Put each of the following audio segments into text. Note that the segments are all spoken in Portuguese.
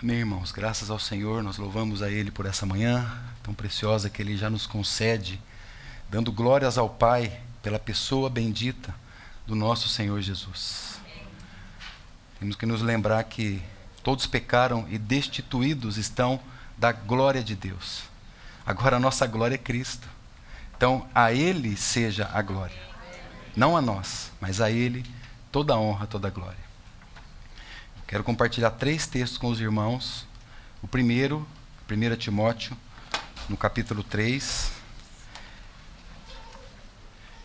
Amém, irmãos. Graças ao Senhor, nós louvamos a Ele por essa manhã tão preciosa que Ele já nos concede, dando glórias ao Pai pela pessoa bendita do nosso Senhor Jesus. Temos que nos lembrar que todos pecaram e destituídos estão da glória de Deus. Agora a nossa glória é Cristo. Então a Ele seja a glória. Não a nós, mas a Ele toda a honra, toda a glória. Quero compartilhar 3 textos com os irmãos. O primeiro, 1 Timóteo, no capítulo 3.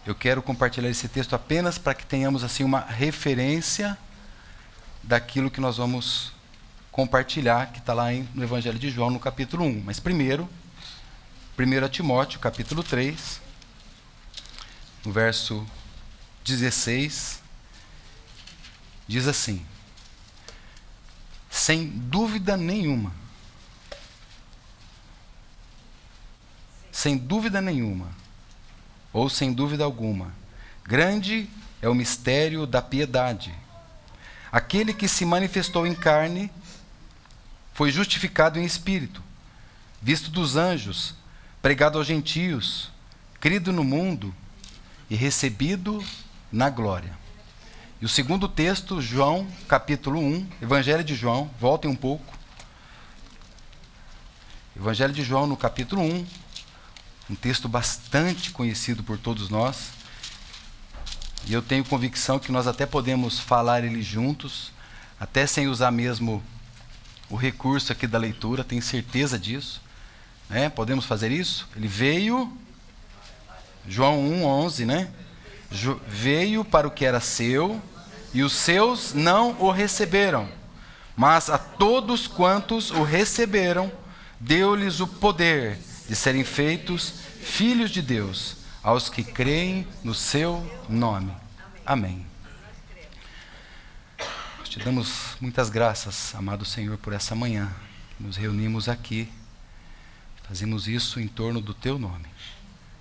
Eu quero compartilhar esse texto apenas para que tenhamos assim uma referência daquilo que nós vamos compartilhar, que está lá no Evangelho de João, no capítulo 1. Mas primeiro, 1 Timóteo, capítulo 3, no verso 16, diz assim: sem dúvida nenhuma, ou sem dúvida alguma, grande é o mistério da piedade. Aquele que se manifestou em carne foi justificado em espírito, visto dos anjos, pregado aos gentios, crido no mundo e recebido na glória. E o segundo texto, João, capítulo 1, Evangelho de João, voltem um pouco. Evangelho de João, no capítulo 1, um texto bastante conhecido por todos nós. E eu tenho convicção que nós até podemos falar ele juntos, até sem usar mesmo o recurso aqui da leitura, tenho certeza disso. Podemos fazer isso? Ele veio, João 1:11, né? Veio para o que era seu, e os seus não o receberam. Mas a todos quantos o receberam, deu-lhes o poder de serem feitos filhos de Deus, aos que creem no seu nome. Amém. Nós te damos muitas graças, amado Senhor, por essa manhã. Nos reunimos aqui, fazemos isso em torno do teu nome.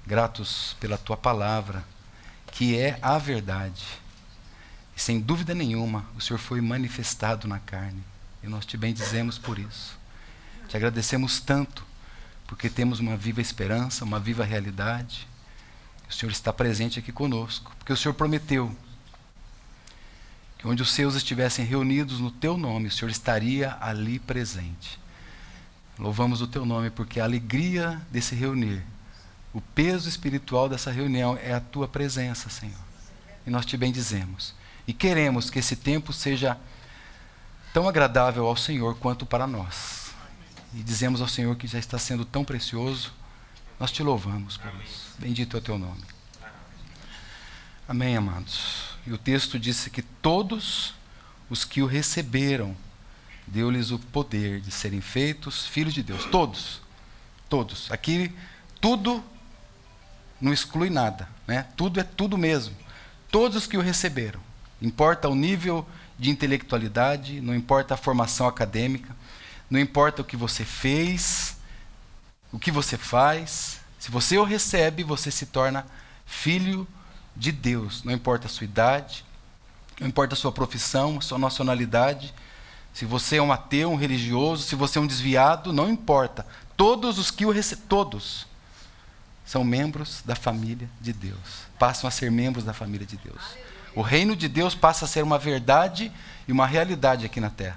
Gratos pela tua palavra, que é a verdade. E sem dúvida nenhuma, o Senhor foi manifestado na carne. E nós te bendizemos por isso. Te agradecemos tanto, porque temos uma viva esperança, uma viva realidade. O Senhor está presente aqui conosco, porque o Senhor prometeu que onde os seus estivessem reunidos no teu nome, o Senhor estaria ali presente. Louvamos o teu nome, porque a alegria desse reunir, o peso espiritual dessa reunião é a tua presença, Senhor. E nós te bendizemos. E queremos que esse tempo seja tão agradável ao Senhor quanto para nós. E dizemos ao Senhor que já está sendo tão precioso. Nós te louvamos por isso. Bendito é o teu nome. Amém, amados. E o texto disse que todos os que o receberam, deu-lhes o poder de serem feitos filhos de Deus. Todos. Todos. Aqui, tudo não exclui nada, né? Tudo é tudo mesmo. Todos os que o receberam. Importa o nível de intelectualidade, não importa a formação acadêmica, não importa o que você fez, o que você faz. Se você o recebe, você se torna filho de Deus. Não importa a sua idade, não importa a sua profissão, a sua nacionalidade. Se você é um ateu, um religioso, se você é um desviado, não importa. Todos os que o recebem, todos são membros da família de Deus. Passam a ser membros da família de Deus. O reino de Deus passa a ser uma verdade e uma realidade aqui na terra.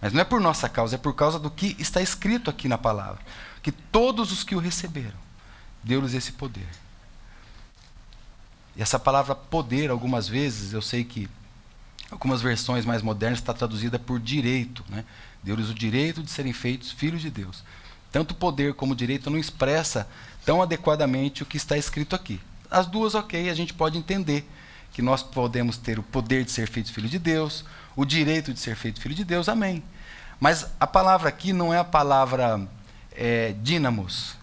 Mas não é por nossa causa, é por causa do que está escrito aqui na palavra. Que todos os que o receberam, deu-lhes esse poder. E essa palavra poder, algumas vezes, eu sei que algumas versões mais modernas está traduzida por direito, né? Deu-lhes o direito de serem feitos filhos de Deus. Tanto poder como direito não expressa tão adequadamente o que está escrito aqui. As duas, ok, a gente pode entender que nós podemos ter o poder de ser feitos filhos de Deus, o direito de ser feito filho de Deus, amém. Mas a palavra aqui não é a palavra dínamos,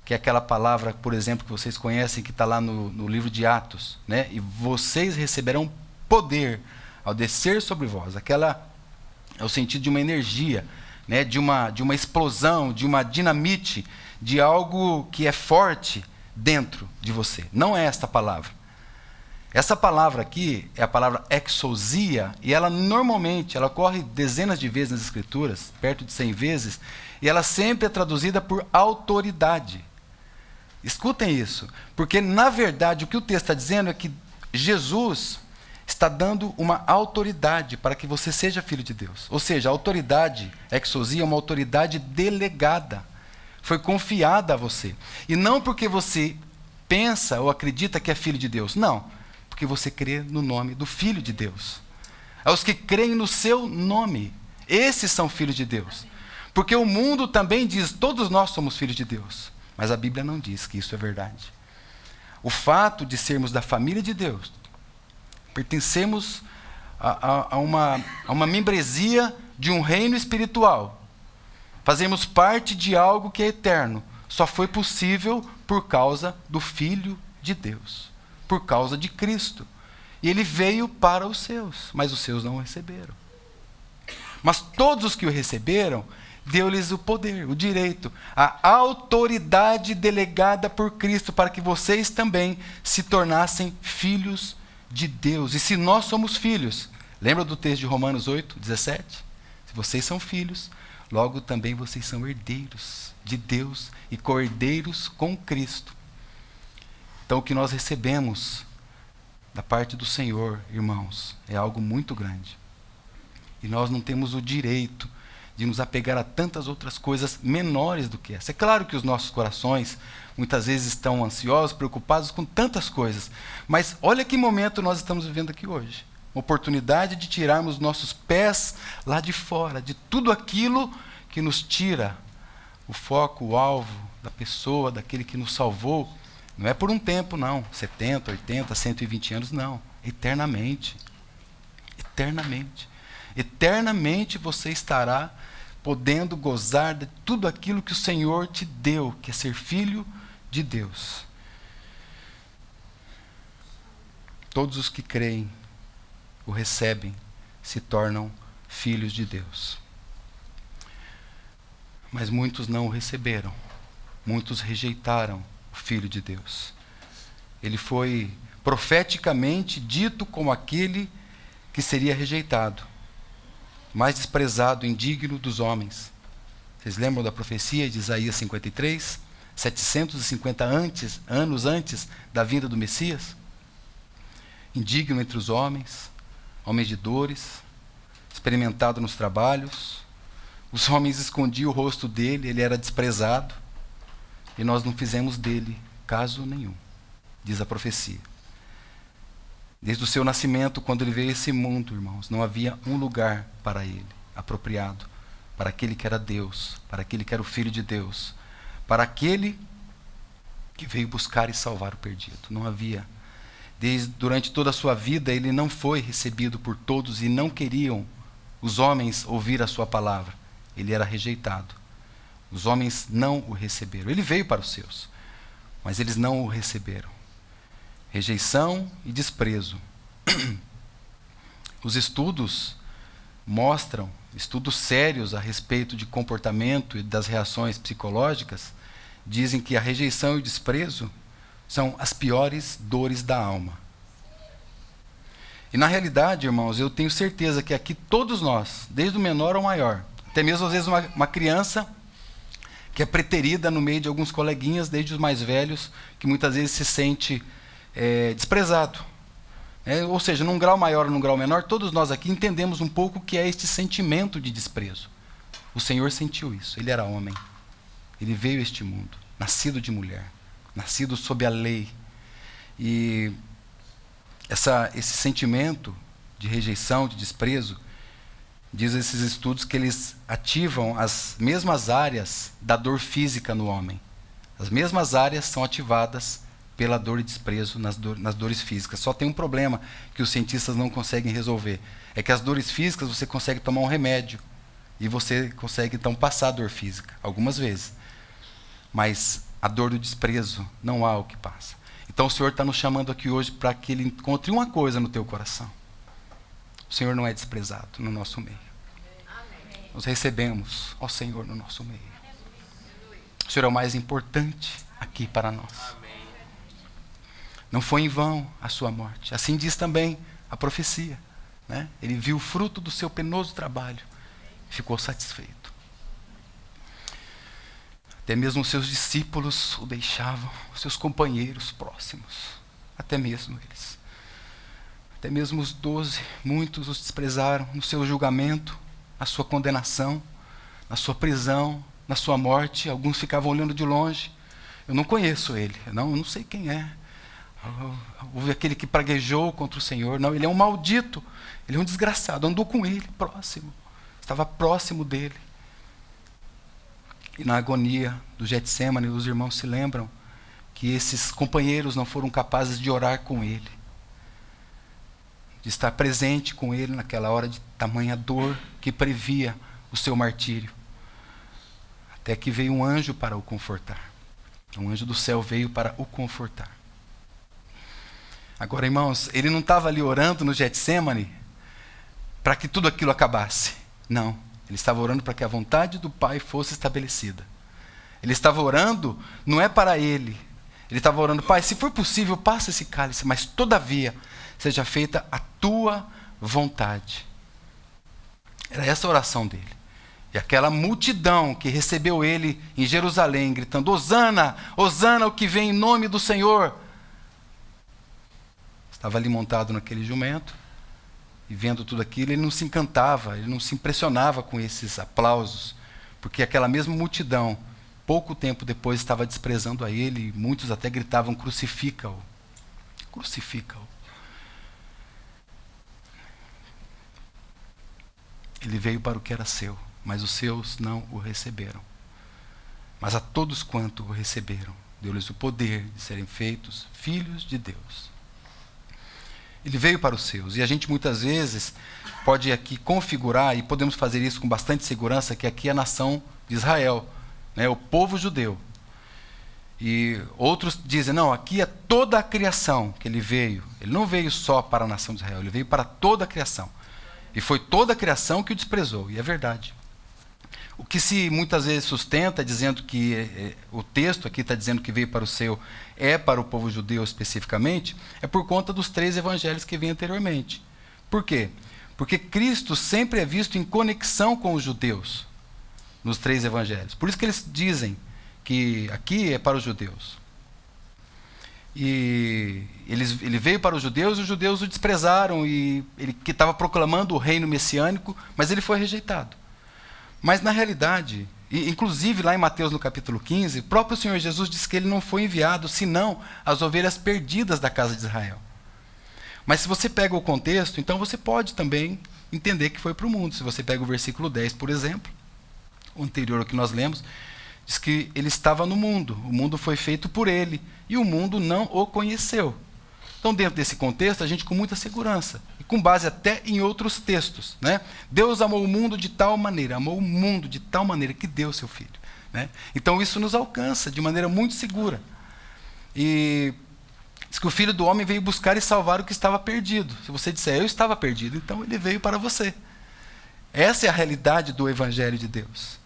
que é aquela palavra, por exemplo, que vocês conhecem, que está lá no livro de Atos, né? E vocês receberão poder ao descer sobre vós. Aquela é o sentido de uma energia, né? de uma explosão, de uma dinamite, de algo que é forte dentro de você. Não é esta palavra. Essa palavra aqui é a palavra exousia, e ela normalmente, ela ocorre dezenas de vezes nas Escrituras, perto de 100 vezes, e ela sempre é traduzida por autoridade. Escutem isso, porque na verdade o que o texto está dizendo é que Jesus está dando uma autoridade para que você seja filho de Deus. Ou seja, a autoridade, exousia, é uma autoridade delegada. Foi confiada a você. E não porque você pensa ou acredita que é filho de Deus. Não, porque você crê no nome do Filho de Deus. Aos que creem no seu nome, esses são filhos de Deus. Porque o mundo também diz, todos nós somos filhos de Deus. Mas a Bíblia não diz que isso é verdade. O fato de sermos da família de Deus, pertencemos a uma membresia de um reino espiritual, fazemos parte de algo que é eterno, só foi possível por causa do Filho de Deus, por causa de Cristo. E ele veio para os seus, mas os seus não o receberam. Mas todos os que o receberam, deu-lhes o poder, o direito, a autoridade delegada por Cristo para que vocês também se tornassem filhos de Deus. E se nós somos filhos, lembra do texto de Romanos 8, 17? Se vocês são filhos, logo também vocês são herdeiros de Deus e co-herdeiros com Cristo. Então o que nós recebemos da parte do Senhor, irmãos, é algo muito grande. E nós não temos o direito de nos apegar a tantas outras coisas menores do que essa. É claro que os nossos corações muitas vezes estão ansiosos, preocupados com tantas coisas. Mas olha que momento nós estamos vivendo aqui hoje. Uma oportunidade de tirarmos nossos pés lá de fora, de tudo aquilo que nos tira o foco, o alvo da pessoa, daquele que nos salvou. Não é por um tempo, não. 70, 80, 120 anos, não. Eternamente. Eternamente. Eternamente você estará podendo gozar de tudo aquilo que o Senhor te deu, que é ser filho de Deus. Todos os que creem, o recebem, se tornam filhos de Deus. Mas muitos não o receberam. Muitos rejeitaram o Filho de Deus. Ele foi profeticamente dito como aquele que seria rejeitado, mais desprezado, indigno dos homens. Vocês lembram da profecia de Isaías 53? 750 anos antes da vinda do Messias? Indigno entre os homens, homens de dores, experimentado nos trabalhos. Os homens escondiam o rosto dele, ele era desprezado. E nós não fizemos dele caso nenhum, diz a profecia. Desde o seu nascimento, quando ele veio a esse mundo, irmãos, não havia um lugar para ele, apropriado, para aquele que era Deus, para aquele que era o Filho de Deus, para aquele que veio buscar e salvar o perdido. Não havia. Durante toda a sua vida, ele não foi recebido por todos e não queriam os homens ouvir a sua palavra. Ele era rejeitado. Os homens não o receberam. Ele veio para os seus, mas eles não o receberam. Rejeição e desprezo. Os estudos mostram, estudos sérios a respeito de comportamento e das reações psicológicas, dizem que a rejeição e o desprezo são as piores dores da alma. E na realidade, irmãos, eu tenho certeza que aqui todos nós, desde o menor ao maior, até mesmo às vezes uma criança que é preterida no meio de alguns coleguinhas, desde os mais velhos, que muitas vezes se sente desprezado. Ou seja, num grau maior ou num grau menor, todos nós aqui entendemos um pouco o que é este sentimento de desprezo. O Senhor sentiu isso. Ele era homem. Ele veio a este mundo, nascido de mulher, nascido sob a lei. E esse sentimento de rejeição, de desprezo, diz esses estudos que eles ativam as mesmas áreas da dor física no homem. As mesmas áreas são ativadas pela dor e desprezo nas dores físicas. Só tem um problema que os cientistas não conseguem resolver. É que as dores físicas você consegue tomar um remédio e você consegue então passar a dor física, algumas vezes. Mas a dor do desprezo não há o que passa. Então o Senhor está nos chamando aqui hoje para que Ele encontre uma coisa no teu coração. O Senhor não é desprezado no nosso meio. Amém. Nós recebemos ao Senhor no nosso meio. O Senhor é o mais importante aqui para nós. Amém. Não foi em vão a sua morte. Assim diz também a profecia, né? Ele viu o fruto do seu penoso trabalho e ficou satisfeito. Até mesmo os seus discípulos o deixavam, os seus companheiros próximos, até mesmo eles. Até mesmo os 12, muitos os desprezaram no seu julgamento, na sua condenação, na sua prisão, na sua morte. Alguns ficavam olhando de longe. Eu não conheço ele, eu não sei quem é. Houve aquele que praguejou contra o Senhor. Não, ele é um maldito, ele é um desgraçado. Andou com ele, próximo, estava próximo dele. E na agonia do Getsemane, os irmãos se lembram que esses companheiros não foram capazes de orar com ele, de estar presente com ele naquela hora de tamanha dor que previa o seu martírio. Até que veio um anjo para o confortar. Um anjo do céu veio para o confortar. Agora, irmãos, ele não estava ali orando no Getsemane para que tudo aquilo acabasse. Não, ele estava orando para que a vontade do Pai fosse estabelecida. Ele estava orando, não é para ele. Ele estava orando, Pai, se for possível, passa esse cálice, mas todavia seja feita a tua vontade. Era essa a oração dele. E aquela multidão que recebeu ele em Jerusalém, gritando, Hosana, Hosana, o que vem em nome do Senhor. Estava ali montado naquele jumento, e vendo tudo aquilo, ele não se encantava, ele não se impressionava com esses aplausos, porque aquela mesma multidão, pouco tempo depois, estava desprezando a ele, e muitos até gritavam, crucifica-o, crucifica-o. Ele veio para o que era seu, mas os seus não o receberam. Mas a todos quanto o receberam, deu-lhes o poder de serem feitos filhos de Deus. Ele veio para os seus, e a gente muitas vezes pode aqui configurar, e podemos fazer isso com bastante segurança, que aqui é a nação de Israel, né, o povo judeu. E outros dizem, não, aqui é toda a criação que ele veio. Ele não veio só para a nação de Israel, ele veio para toda a criação. E foi toda a criação que o desprezou, e é verdade. O que se muitas vezes sustenta, dizendo que o texto aqui está dizendo que veio para o seu, é para o povo judeu especificamente, é por conta dos 3 evangelhos que vêm anteriormente. Por quê? Porque Cristo sempre é visto em conexão com os judeus, nos 3 evangelhos. Por isso que eles dizem que aqui é para os judeus. E ele veio para os judeus o desprezaram, e ele que estava proclamando o reino messiânico, mas ele foi rejeitado. Mas na realidade, inclusive lá em Mateus no capítulo 15, o próprio Senhor Jesus disse que ele não foi enviado senão as ovelhas perdidas da casa de Israel. Mas se você pega o contexto, então você pode também entender que foi para o mundo. Se você pega o versículo 10, por exemplo, o anterior ao que nós lemos, diz que ele estava no mundo, o mundo foi feito por ele, e o mundo não o conheceu. Então, dentro desse contexto, a gente com muita segurança, e com base até em outros textos, né? Deus amou o mundo de tal maneira, amou o mundo de tal maneira que deu seu Filho, né? Então, isso nos alcança de maneira muito segura. E diz que o Filho do Homem veio buscar e salvar o que estava perdido. Se você disser, eu estava perdido, então ele veio para você. Essa é a realidade do Evangelho de Deus.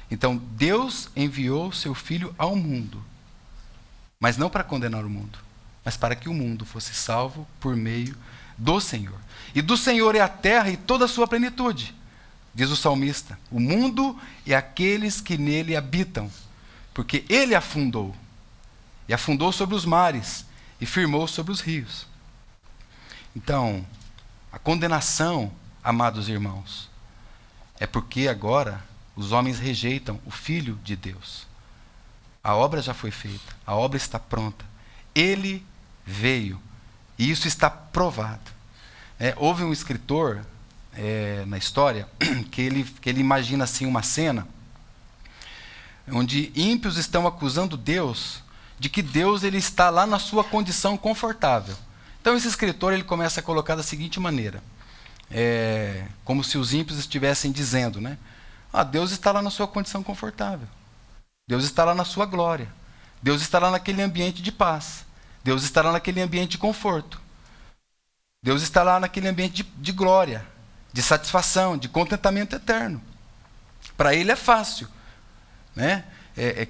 Então, Deus enviou seu Filho ao mundo, mas não para condenar o mundo, mas para que o mundo fosse salvo por meio do Senhor. E do Senhor é a terra e toda a sua plenitude, diz o salmista. O mundo e aqueles que nele habitam, porque ele afundou, e afundou sobre os mares, e firmou sobre os rios. Então, a condenação, amados irmãos, é porque agora os homens rejeitam o Filho de Deus. A obra já foi feita, a obra está pronta. Ele veio, e isso está provado. Houve um escritor na história que ele imagina assim uma cena onde ímpios estão acusando Deus de que Deus ele está lá na sua condição confortável. Então esse escritor ele começa a colocar da seguinte maneira, como se os ímpios estivessem dizendo, né? Deus está lá na sua condição confortável. Deus está lá na sua glória. Deus está lá naquele ambiente de paz. Deus está lá naquele ambiente de conforto. Deus está lá naquele ambiente de glória, de satisfação, de contentamento eterno. Para ele é fácil, né?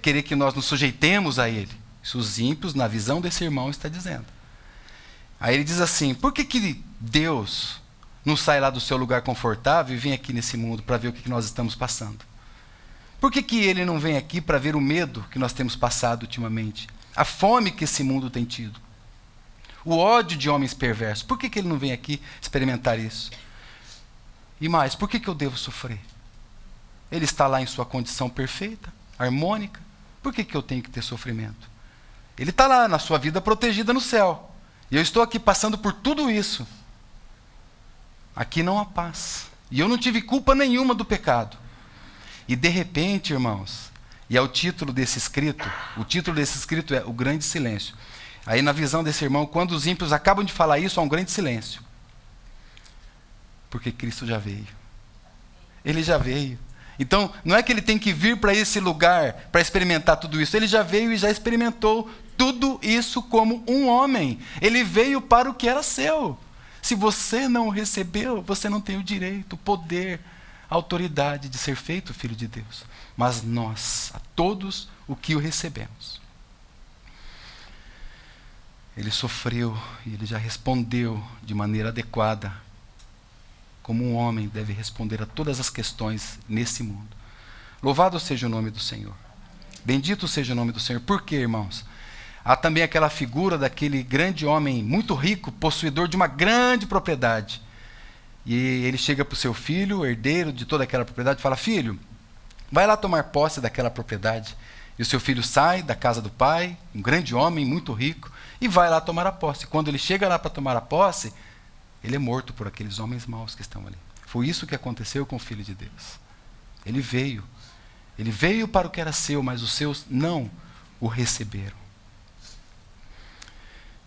Querer que nós nos sujeitemos a ele. Isso os ímpios, na visão desse irmão, está dizendo. Aí ele diz assim: por que Deus não sai lá do seu lugar confortável e vem aqui nesse mundo para ver o que nós estamos passando? Por que ele não vem aqui para ver o medo que nós temos passado ultimamente? A fome que esse mundo tem tido? O ódio de homens perversos? Por que ele não vem aqui experimentar isso? E mais, por que eu devo sofrer? Ele está lá em sua condição perfeita, harmônica. Por que eu tenho que ter sofrimento? Ele está lá na sua vida protegida no céu. E eu estou aqui passando por tudo isso. Aqui não há paz. E eu não tive culpa nenhuma do pecado. E de repente, irmãos, e é o título desse escrito é O Grande Silêncio. Aí na visão desse irmão, quando os ímpios acabam de falar isso, há um grande silêncio. Porque Cristo já veio. Ele já veio. Então, não é que ele tem que vir para esse lugar para experimentar tudo isso. Ele já veio e já experimentou tudo isso como um homem. Ele veio para o que era seu. Se você não o recebeu, você não tem o direito, o poder, a autoridade de ser feito filho de Deus. Mas nós, a todos o que o recebemos. Ele sofreu e ele já respondeu de maneira adequada, como um homem deve responder a todas as questões nesse mundo. Louvado seja o nome do Senhor. Bendito seja o nome do Senhor. Por quê, irmãos? Há também aquela figura daquele grande homem muito rico, possuidor de uma grande propriedade. E ele chega para o seu filho, herdeiro de toda aquela propriedade, e fala: filho, vai lá tomar posse daquela propriedade. E o seu filho sai da casa do pai, um grande homem, muito rico, e vai lá tomar a posse. Quando ele chega lá para tomar a posse, ele é morto por aqueles homens maus que estão ali. Foi isso que aconteceu com o Filho de Deus. Ele veio para o que era seu, mas os seus não o receberam.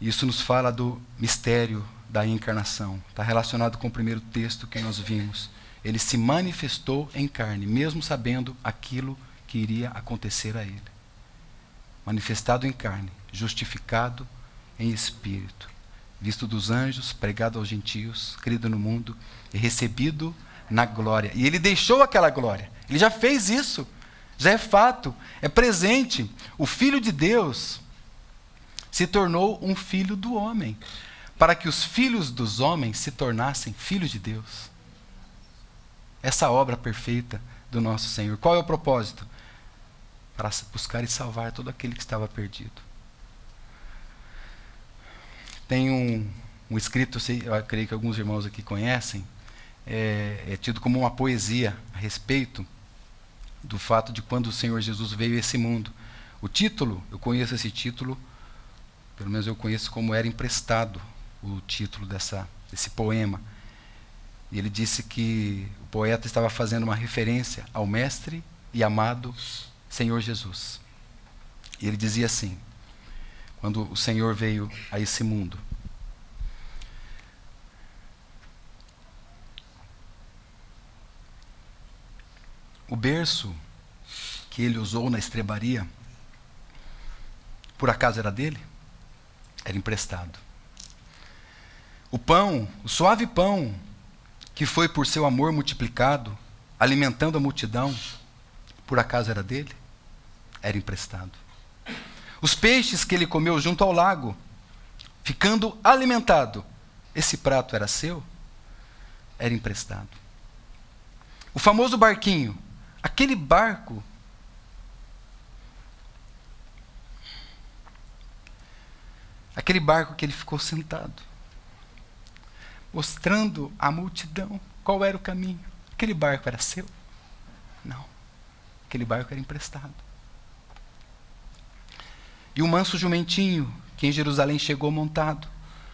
Isso nos fala do mistério da encarnação. Está relacionado com o primeiro texto que nós vimos. Ele se manifestou em carne, mesmo sabendo aquilo que iria acontecer a ele. Manifestado em carne, justificado em espírito, visto dos anjos, pregado aos gentios, crido no mundo e recebido na glória. E ele deixou aquela glória. Ele já fez isso. Já é fato, é presente. O Filho de Deus se tornou um filho do homem, para que os filhos dos homens se tornassem filhos de Deus. Essa obra perfeita do nosso Senhor. Qual é o propósito? Para buscar e salvar todo aquele que estava perdido. Tem um escrito, eu creio que alguns irmãos aqui conhecem, é tido como uma poesia a respeito do fato de quando o Senhor Jesus veio a esse mundo. O título, eu conheço esse título, pelo menos eu conheço como era emprestado o título desse poema. E ele disse que o poeta estava fazendo uma referência ao mestre e amado Senhor Jesus. E ele dizia assim: quando o Senhor veio a esse mundo, o berço que ele usou na estrebaria, por acaso era dele? Era emprestado. O pão, o suave pão, que foi por seu amor multiplicado, alimentando a multidão, por acaso era dele? Era emprestado. Os peixes que ele comeu junto ao lago, ficando alimentado, esse prato era seu? Era emprestado. O famoso barquinho, aquele barco, que ele ficou sentado, mostrando à multidão qual era o caminho. Aquele barco era seu? Não. Aquele barco era emprestado. E o manso jumentinho, que em Jerusalém chegou montado,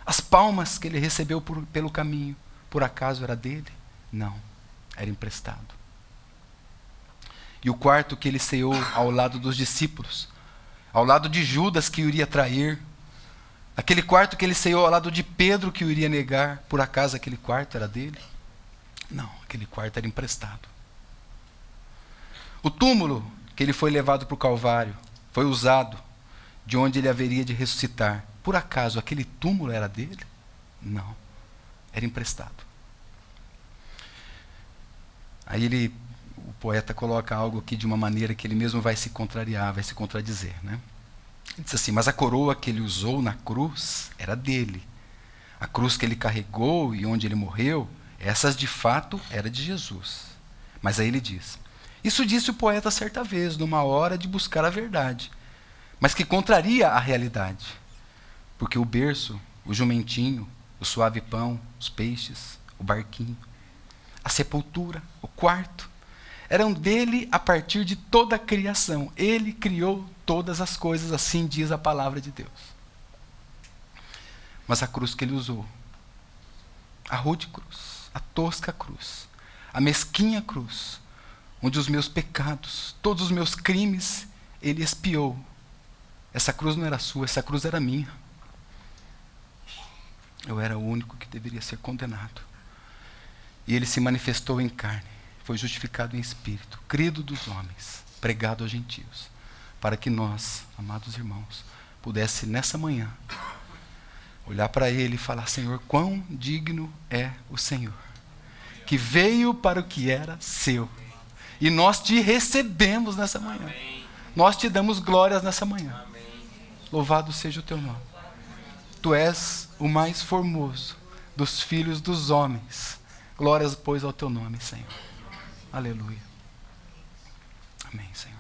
as palmas que ele recebeu pelo caminho, por acaso era dele? Não, era emprestado. E o quarto que ele ceou ao lado dos discípulos, ao lado de Judas que o iria trair, aquele quarto que ele ceou ao lado de Pedro que o iria negar, por acaso aquele quarto era dele? Não, aquele quarto era emprestado. O túmulo que ele foi levado para o Calvário, foi usado, de onde ele haveria de ressuscitar. Por acaso aquele túmulo era dele? Não, era emprestado. Aí o poeta coloca algo aqui de uma maneira que ele mesmo vai se contrariar, vai se contradizer, né? Ele diz assim: mas a coroa que ele usou na cruz era dele, A cruz que ele carregou e onde ele morreu, essas de fato era de Jesus. Mas aí ele diz: isso disse o poeta certa vez, numa hora de buscar a verdade, mas que contraria a realidade. Porque o berço, o jumentinho, o suave pão, os peixes, o barquinho, a sepultura, o quarto, eram dele a partir de toda a criação. Ele criou todas as coisas, assim diz a palavra de Deus. Mas a cruz que ele usou, a rude cruz, a tosca cruz, a mesquinha cruz, onde os meus pecados, todos os meus crimes, ele expiou. Essa cruz não era sua, essa cruz era minha. Eu era o único que deveria ser condenado. E ele se manifestou em carne, foi justificado em espírito, crido dos homens, pregado aos gentios, para que nós, amados irmãos, pudesse nessa manhã olhar para ele e falar: Senhor, quão digno é o Senhor, que veio para o que era seu. E nós te recebemos nessa manhã. Amém. Nós te damos glórias nessa manhã. Amém. Louvado seja o teu nome. Tu és o mais formoso dos filhos dos homens. Glórias, pois, ao teu nome, Senhor. Aleluia. Amém, Senhor.